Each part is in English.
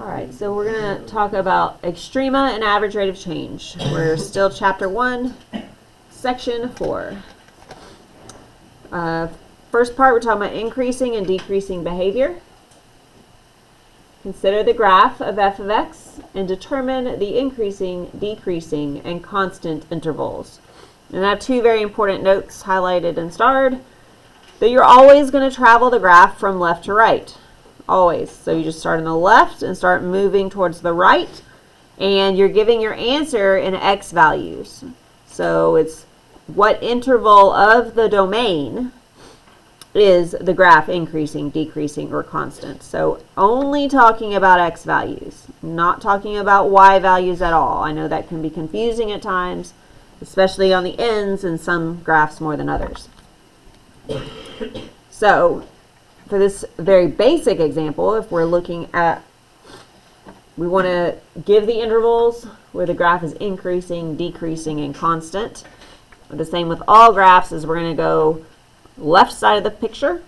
Alright, so we're going to talk about extrema and average rate of change. We're still chapter 1, section 4. First part, we're talking about increasing and decreasing behavior. Consider the graph of f of x and determine the increasing, decreasing, and constant intervals. And I have two very important notes highlighted and starred. That you're always going to travel the graph from left to right. Always. So you just start on the left and start moving towards the right, and you're giving your answer in x values. So it's what interval of the domain is the graph increasing, decreasing, or constant. So only talking about x values, not talking about y values at all. I know that can be confusing at times, especially on the ends and some graphs more than others. So for this very basic example, if we're looking at, we want to give the intervals where the graph is increasing, decreasing, and constant. The same with all graphs is we're going to go left side of the picture,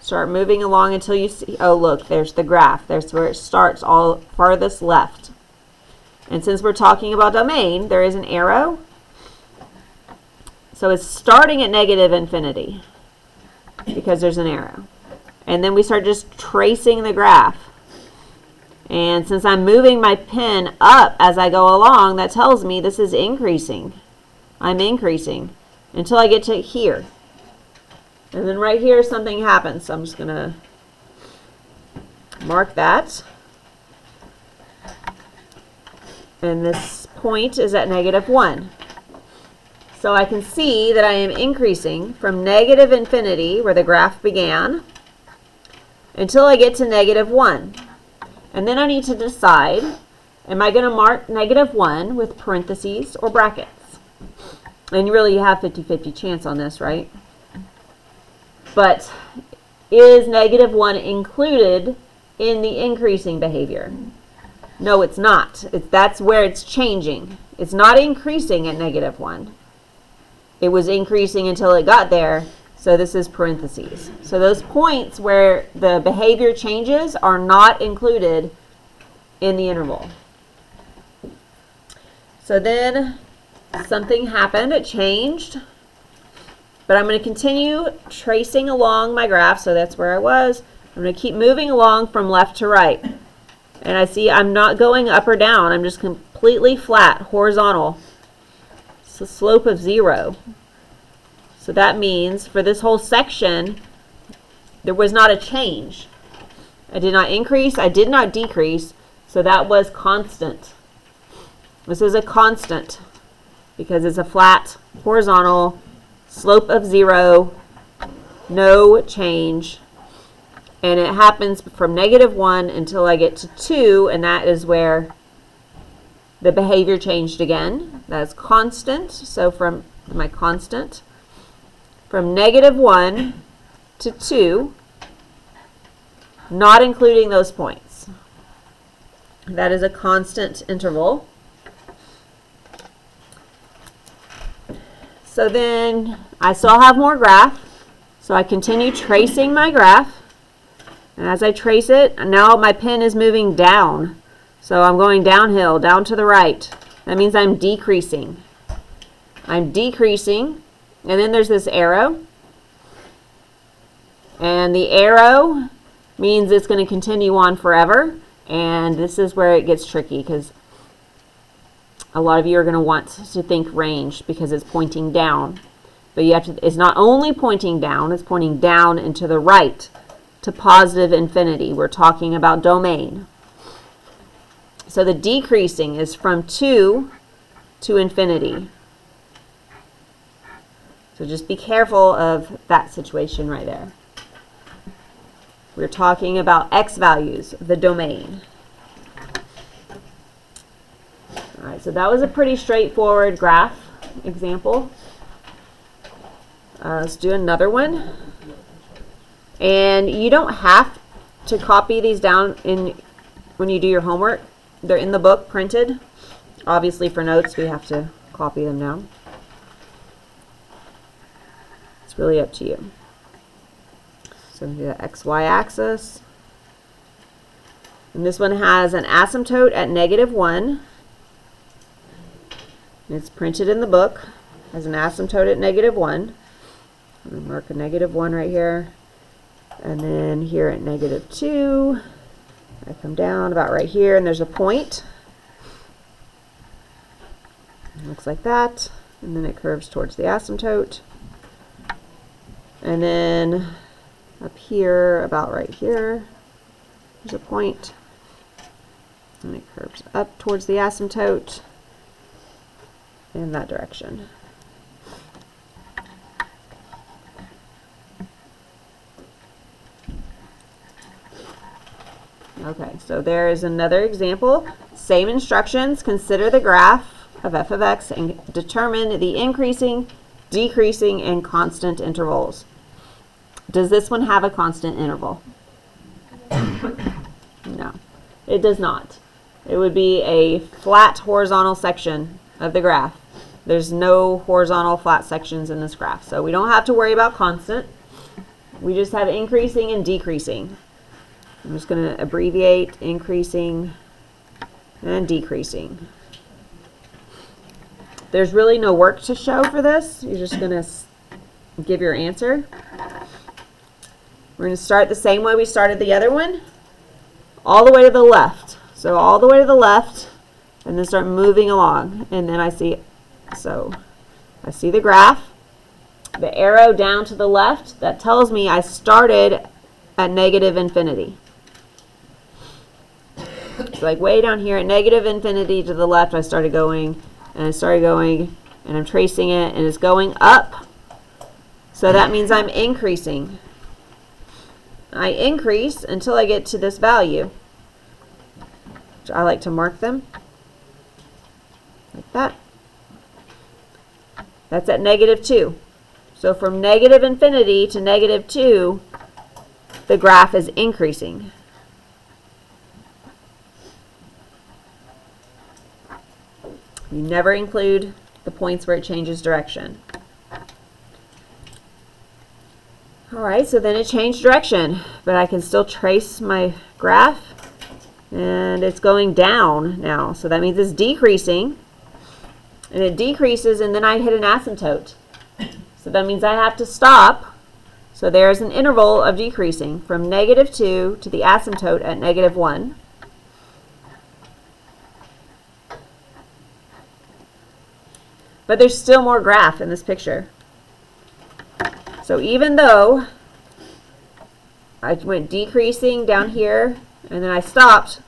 start moving along until you see, oh look, there's the graph. There's where it starts, all farthest left. And since we're talking about domain, there is an arrow. So it's starting at negative infinity, because there's an arrow. And then we start just tracing the graph. And since I'm moving my pen up as I go along, that tells me this is increasing. I'm increasing until I get to here. And then right here something happens. So I'm just going to mark that. And this point is at -1. So I can see that I am increasing from negative infinity, where the graph began, until I get to -1. And then I need to decide, am I going to mark -1 with parentheses or brackets? And really you have 50-50 chance on this, right? But is -1 included in the increasing behavior? No, it's not. That's where it's changing. It's not increasing at -1. It was increasing until it got there, so this is parentheses. So those points where the behavior changes are not included in the interval. So then something happened, it changed, but I'm going to continue tracing along my graph, so that's where I was. I'm going to keep moving along from left to right. And I see I'm not going up or down, I'm just completely flat, horizontal. It's a slope of 0. So that means for this whole section, there was not a change. I did not increase, I did not decrease, so that was constant. This is a constant because it's a flat, horizontal, slope of 0, no change. And it happens from -1 until I get to 2, and that is where the behavior changed again. That's constant. So from my constant, from -1 to 2, not including those points. That is a constant interval. So then I still have more graph. So I continue tracing my graph. And as I trace it, now my pen is moving down. So I'm going downhill, down to the right. That means I'm decreasing. I'm decreasing. And then there's this arrow. And the arrow means it's going to continue on forever. And this is where it gets tricky, because a lot of you are going to want to think range because it's pointing down. But you have to, it's not only pointing down, it's pointing down and to the right, to positive infinity. We're talking about domain. So the decreasing is from 2 to infinity. So just be careful of that situation right there. We're talking about x values, the domain. All right, so that was a pretty straightforward graph example. Let's do another one. And you don't have to copy these down when you do your homework. They're in the book printed. Obviously for notes we have to copy them down. It's really up to you. So we do the XY axis. And this one has an asymptote at -1. It's printed in the book as an asymptote at -1. I'm going to mark a -1 right here. And then here at -2, I come down about right here, and there's a point. It looks like that. And then it curves towards the asymptote. And then up here, about right here, there's a point. And it curves up towards the asymptote in that direction. Okay, so there is another example. Same instructions. Consider the graph of f of x and determine the increasing, decreasing, and constant intervals. Does this one have a constant interval? No, it does not. It would be a flat horizontal section of the graph. There's no horizontal flat sections in this graph, so we don't have to worry about constant. We just have increasing and decreasing. I'm just going to abbreviate increasing and decreasing. There's really no work to show for this. You're just going to give your answer. We're going to start the same way we started the other one, all the way to the left. So all the way to the left, and then start moving along. And then I see the graph, the arrow down to the left, that tells me I started at -infinity. So like way down here at -infinity to the left, I started going, and I'm tracing it, and it's going up. So that means I'm increasing. I increase until I get to this value. I like to mark them like that. That's at -2. So from -infinity to -2, the graph is increasing. You never include the points where it changes direction. All right, so then it changed direction, but I can still trace my graph. And it's going down now, so that means it's decreasing, and it decreases, and then I hit an asymptote. So that means I have to stop. So there's an interval of decreasing from -2 to the asymptote at -1. But there's still more graph in this picture. So even though I went decreasing down here, and then I stopped,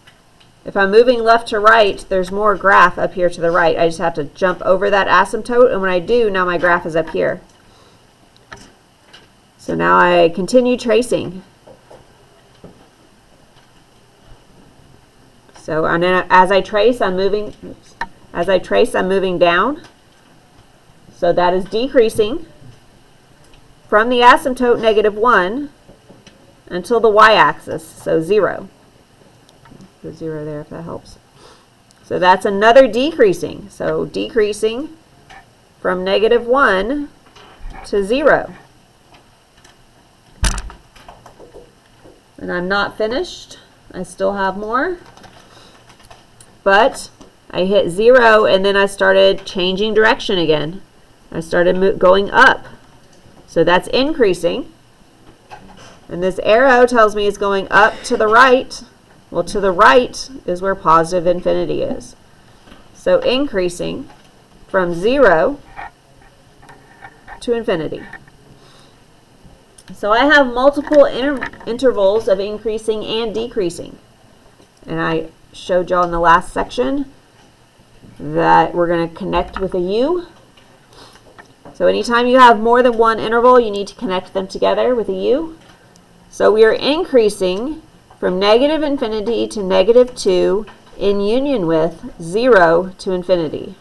if I'm moving left to right, there's more graph up here to the right. I just have to jump over that asymptote, and when I do, now my graph is up here. So now I continue tracing. So and then as I trace, I'm moving down. So that is decreasing from the asymptote -1 until the y-axis, so 0. Put 0 there if that helps. So that's another decreasing. So decreasing from -1 to 0. And I'm not finished. I still have more. But I hit 0, and then I started changing direction again. I started going up. So that's increasing. And this arrow tells me it's going up to the right. Well, to the right is where positive infinity is. So increasing from 0 to infinity. So I have multiple intervals of increasing and decreasing. And I showed y'all in the last section that we're going to connect with a U. So anytime you have more than one interval, you need to connect them together with a U. So we are increasing from -infinity to -2 in union with 0 to infinity.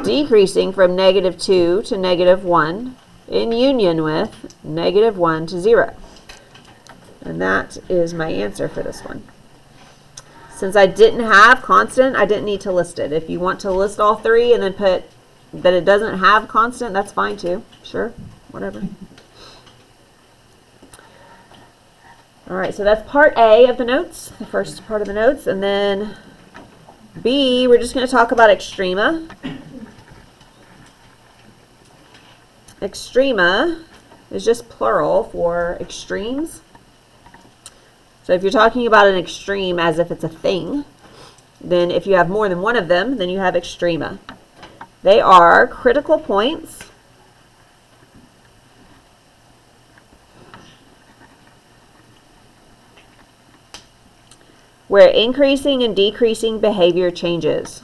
Decreasing from -2 to -1 in union with -1 to 0. And that is my answer for this one. Since I didn't have constant, I didn't need to list it. If you want to list all three and then put that it doesn't have constant, that's fine too. Sure, whatever. All right, so that's part A of the notes, the first part of the notes. And then B, we're just going to talk about extrema. Extrema is just plural for extremes. So if you're talking about an extreme as if it's a thing, then if you have more than one of them, then you have extrema. They are critical points where increasing and decreasing behavior changes.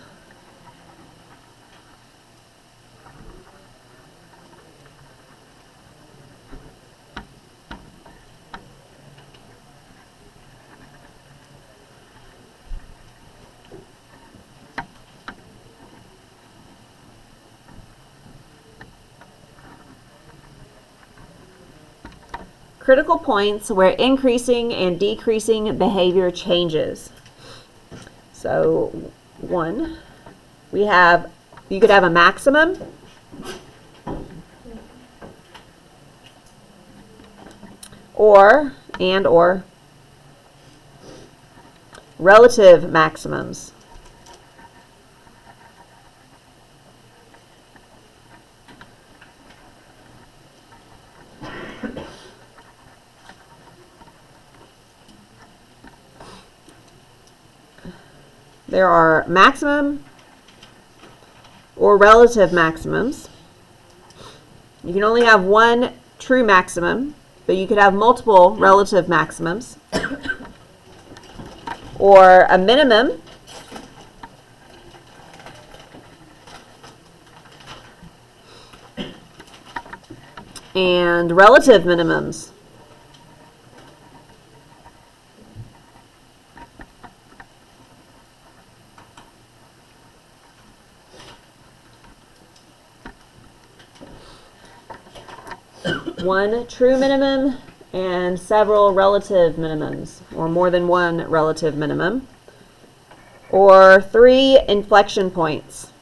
Critical points where increasing and decreasing behavior changes. So one, you could have a maximum, or relative maximums. There are maximum or relative maximums. You can only have one true maximum, but you could have multiple relative maximums. Or a minimum and relative minimums. One true minimum and several relative minimums, or more than one relative minimum, or 3 inflection points.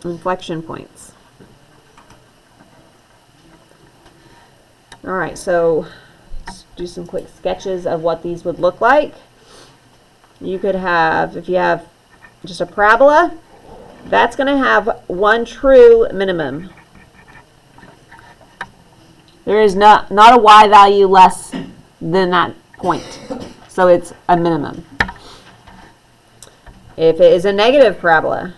Inflection points. All right, so let's do some quick sketches of what these would look like. You could have, if you have just a parabola, that's going to have one true minimum. There is not a y value less than that point, so it's a minimum. If it is a negative parabola,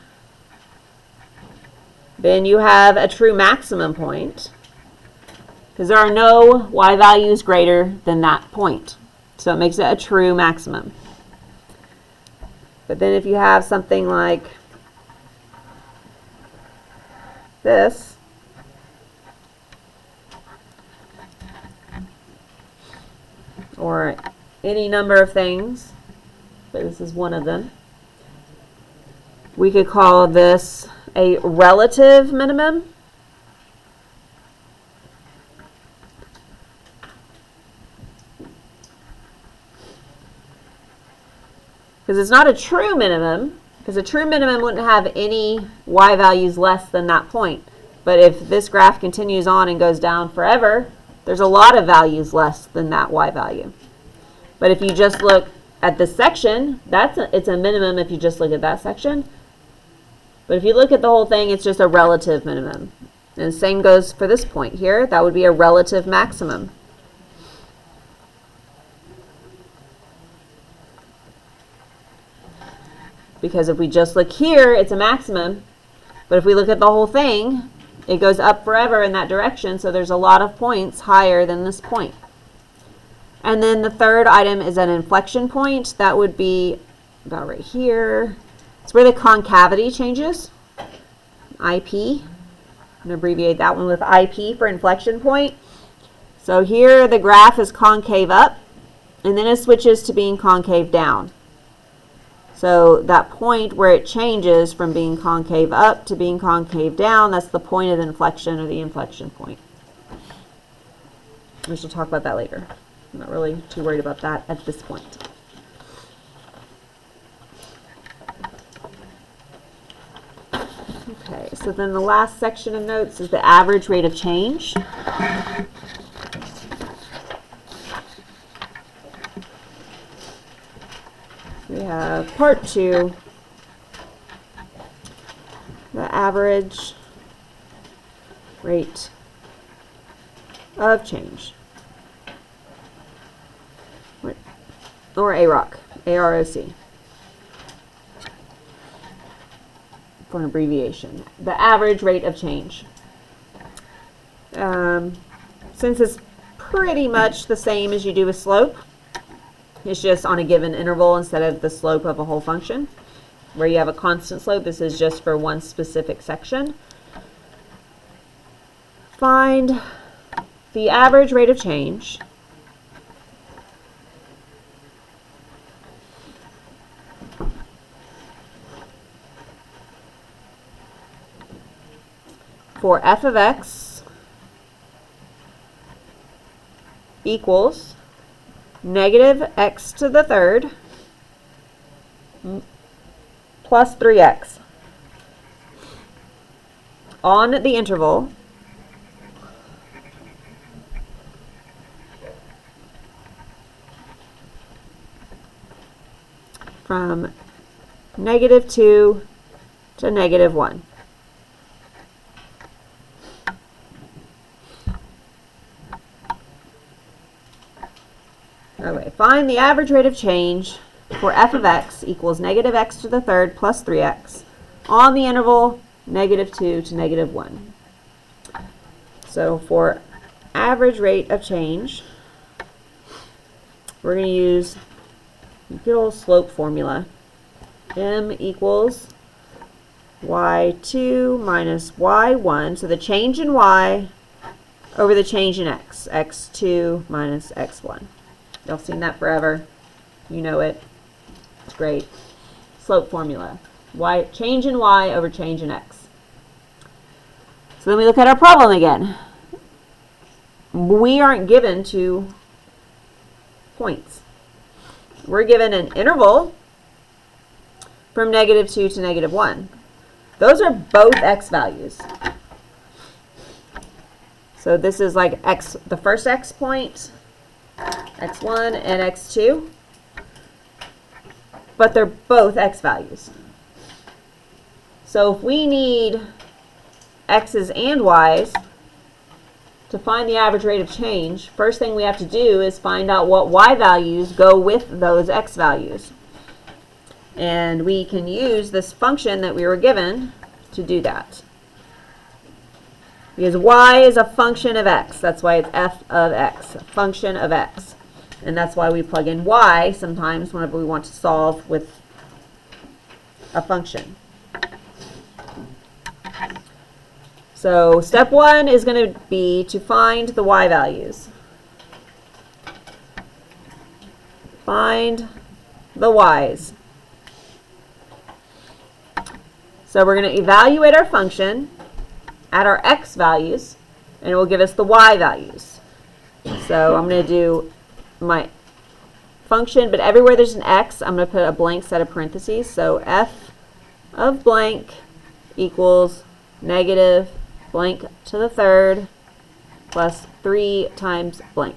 then you have a true maximum point, because there are no y values greater than that point. So it makes it a true maximum. But then if you have something like this, or any number of things, but this is one of them, we could call this a relative minimum. Because it's not a true minimum, because a true minimum wouldn't have any y values less than that point. But if this graph continues on and goes down forever, there's a lot of values less than that y value. But if you just look at this section, it's a minimum if you just look at that section. But if you look at the whole thing, it's just a relative minimum. And the same goes for this point here. That would be a relative maximum. Because if we just look here, it's a maximum. But if we look at the whole thing, it goes up forever in that direction. So there's a lot of points higher than this point. And then the third item is an inflection point. That would be about right here. It's where the concavity changes. IP. I'm going to abbreviate that one with IP for inflection point. So here the graph is concave up, and then it switches to being concave down. So that point where it changes from being concave up to being concave down, that's the point of inflection, or the inflection point. We shall talk about that later. I'm not really too worried about that at this point. Okay, So then the last section of notes is the average rate of change. We have part 2, the average rate of change, or AROC, AROC, for an abbreviation. The average rate of change. Since it's pretty much the same as you do with slope, it's just on a given interval instead of the slope of a whole function. Where you have a constant slope, this is just for one specific section. Find the average rate of change for f of x equals negative x to the third plus 3x on the interval from -2 to -1. Okay, find the average rate of change for f of x equals negative x to the third plus 3x on the interval -2 to -1. So for average rate of change, we're going to use the good old slope formula. M equals y2 minus y1, so the change in y over the change in x, x2 minus x1. Y'all seen that forever. You know it. It's great. Slope formula. Y, change in y over change in x. So then we look at our problem again. We aren't given 2 points. We're given an interval from -2 to -1. Those are both x values. So this is like x, the first x point, x1 and x2, but they're both x values. So if we need x's and y's to find the average rate of change, first thing we have to do is find out what y values go with those x values. And we can use this function that we were given to do that. Because y is a function of x. That's why it's f of x, a function of x. And that's why we plug in y sometimes whenever we want to solve with a function. So step 1 is going to be to find the y values. Find the y's. So we're going to evaluate our function at our x values, and it will give us the y values. So I'm going to do my function, but everywhere there's an x, I'm going to put a blank set of parentheses. So f of blank equals negative blank to the third plus 3 times blank.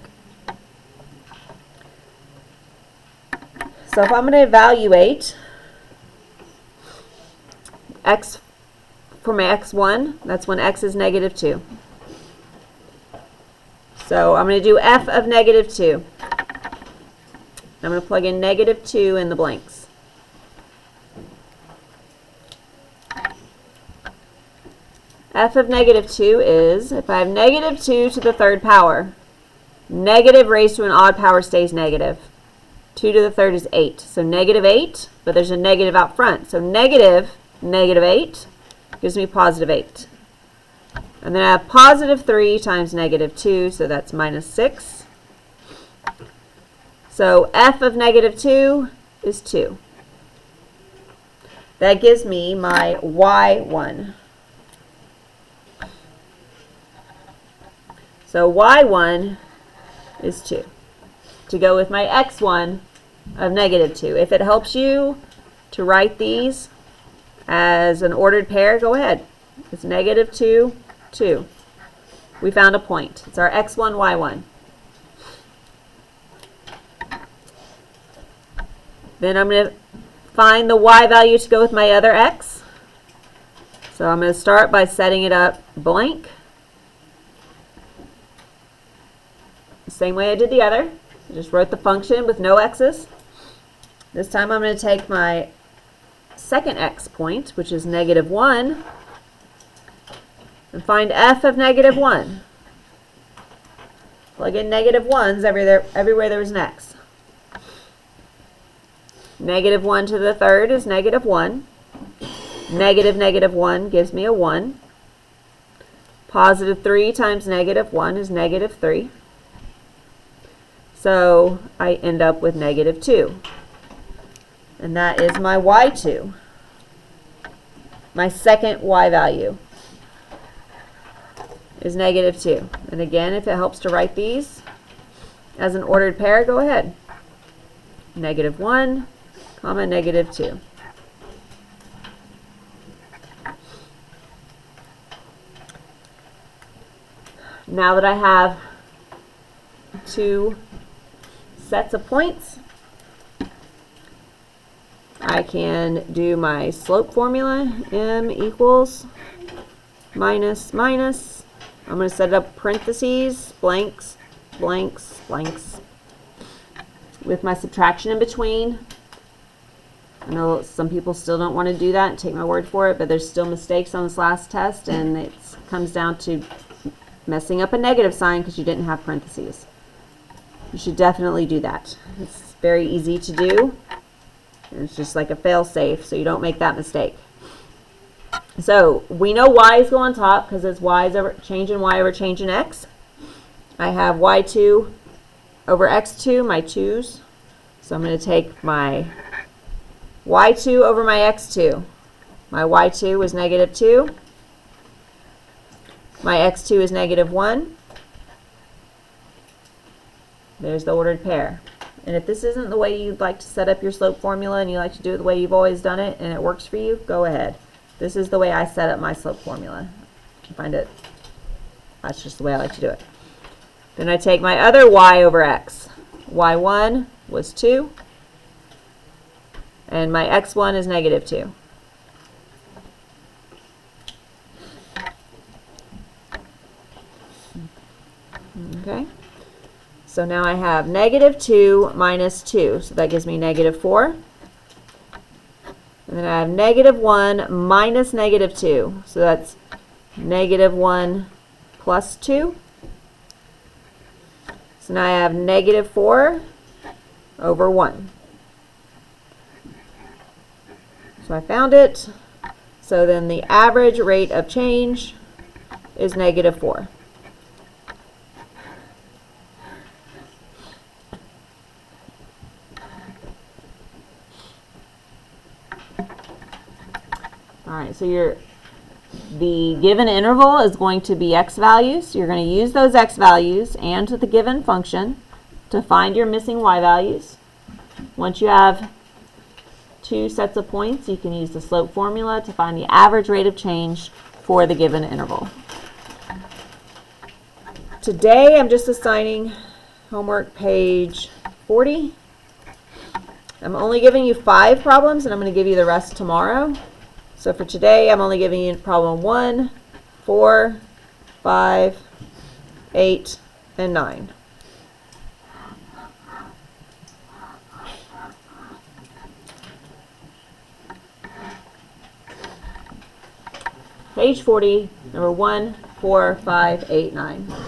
So if I'm going to evaluate x for my x1, that's when x is -2. So I'm going to do f of -2. I'm going to plug in -2 in the blanks. F of -2 is, if I have -2 to the third power, negative raised to an odd power stays negative. 2 to the third is 8. So -8, but there's a negative out front. So -8 gives me +8. And then I have +3 times -2, so that's -6. So f of -2 is 2. That gives me my y1. So y1 is 2. To go with my x1 of -2. If it helps you to write these as an ordered pair, go ahead. It's negative 2, 2. We found a point. It's our x1, y1. Then I'm going to find the y value to go with my other x. So I'm going to start by setting it up blank. The same way I did the other. I just wrote the function with no x's. This time I'm going to take my second x point, which is negative 1, and find f of negative 1. Plug in negative 1s everywhere there's an x. Negative 1 to the third is negative 1. Negative negative 1 gives me a 1. Positive 3 times negative 1 is negative 3. So I end up with negative 2. And that is my y2. My second y value is negative 2. And again, if it helps to write these as an ordered pair, go ahead. Negative 1, comma, negative 2. Now that I have two sets of points, I can do my slope formula. M equals minus minus. I'm going to set up parentheses, blanks, blanks, blanks, with my subtraction in between. I know some people still don't want to do that and take my word for it, but there's still mistakes on this last test, and it comes down to messing up a negative sign because you didn't have parentheses. You should definitely do that. It's very easy to do. And it's just like a fail-safe, so you don't make that mistake. So we know y's go on top because it's y's over change in y over change in x. I have y2 over x2, my 2's. So I'm going to take my y2 over my x2. My y2 was negative 2. My x2 is negative 1. There's the ordered pair. And if this isn't the way you'd like to set up your slope formula and you like to do it the way you've always done it and it works for you, go ahead. This is the way I set up my slope formula. I find it, that's just the way I like to do it. Then I take my other y over x. y1 was 2. And my x1 is negative 2. Okay. So now I have negative 2 minus 2. So that gives me negative 4. And then I have negative 1 minus negative 2. So that's negative 1 plus 2. So now I have negative 4 over 1. So I found it. So then the average rate of change is negative 4. All right, so the given interval is going to be x values. So you're going to use those x values and the given function to find your missing y values. Once you have two sets of points, you can use the slope formula to find the average rate of change for the given interval. Today, I'm just assigning homework page 40. I'm only giving you 5 problems, and I'm going to give you the rest tomorrow. So for today, I'm only giving you problem 1, 4, 5, 8, and 9. Page 40, number 1, 4, 5, 8, 9.